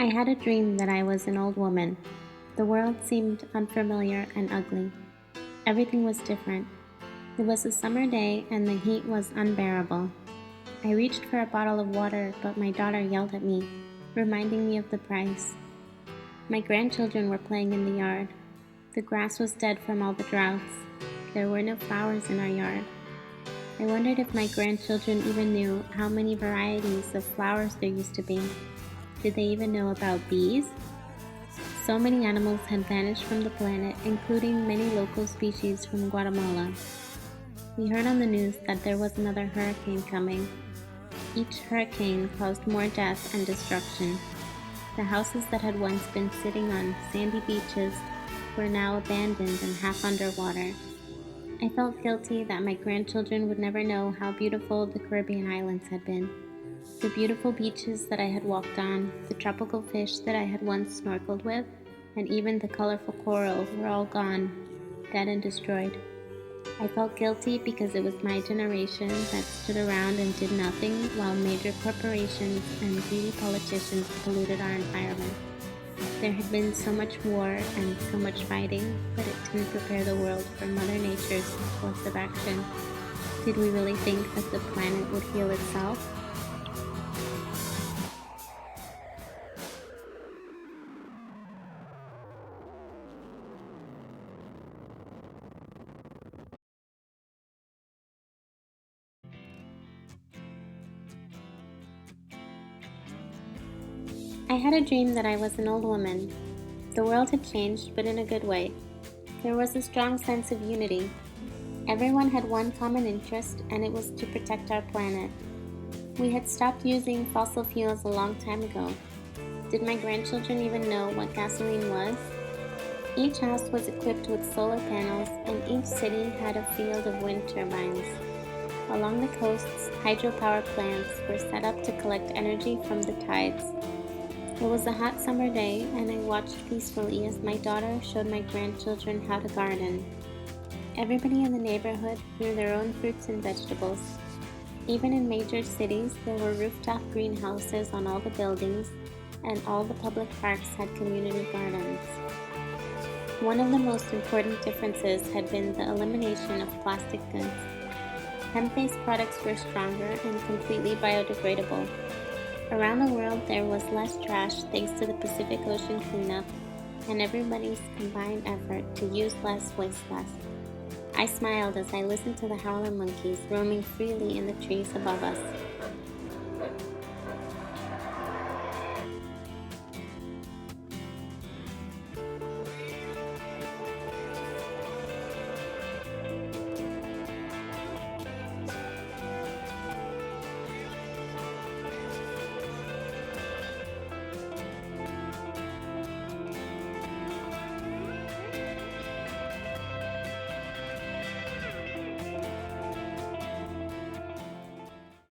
I had a dream that I was an old woman. The world seemed unfamiliar and ugly. Everything was different. It was a summer day and the heat was unbearable. I reached for a bottle of water, but my daughter yelled at me, reminding me of the price. My grandchildren were playing in the yard. The grass was dead from all the droughts. There were no flowers in our yard. I wondered if my grandchildren even knew how many varieties of flowers there used to be. Did they even know about bees? So many animals had vanished from the planet, including many local species from Guatemala. We heard on the news that there was another hurricane coming. Each hurricane caused more death and destruction. The houses that had once been sitting on sandy beaches were now abandoned and half underwater. I felt guilty that my grandchildren would never know how beautiful the Caribbean islands had been. The beautiful beaches that I had walked on, the tropical fish that I had once snorkeled with, and even the colorful coral were all gone, dead and destroyed. I felt guilty because it was my generation that stood around and did nothing while major corporations and greedy politicians polluted our environment. There had been so much war and so much fighting, but it didn't prepare the world for Mother Nature's course of action. Did we really think that the planet would heal itself? I had a dream that I was an old woman. The world had changed, but in a good way. There was a strong sense of unity. Everyone had one common interest, and it was to protect our planet. We had stopped using fossil fuels a long time ago. Did my grandchildren even know what gasoline was? Each house was equipped with solar panels, and each city had a field of wind turbines. Along the coasts, hydropower plants were set up to collect energy from the tides. It was a hot summer day, and I watched peacefully as my daughter showed my grandchildren how to garden. Everybody in the neighborhood grew their own fruits and vegetables. Even in major cities, there were rooftop greenhouses on all the buildings, and all the public parks had community gardens. One of the most important differences had been the elimination of plastic goods. Hemp-based products were stronger and completely biodegradable. Around the world, there was less trash thanks to the Pacific Ocean cleanup and everybody's combined effort to use less, waste less. I smiled as I listened to the howler monkeys roaming freely in the trees above us.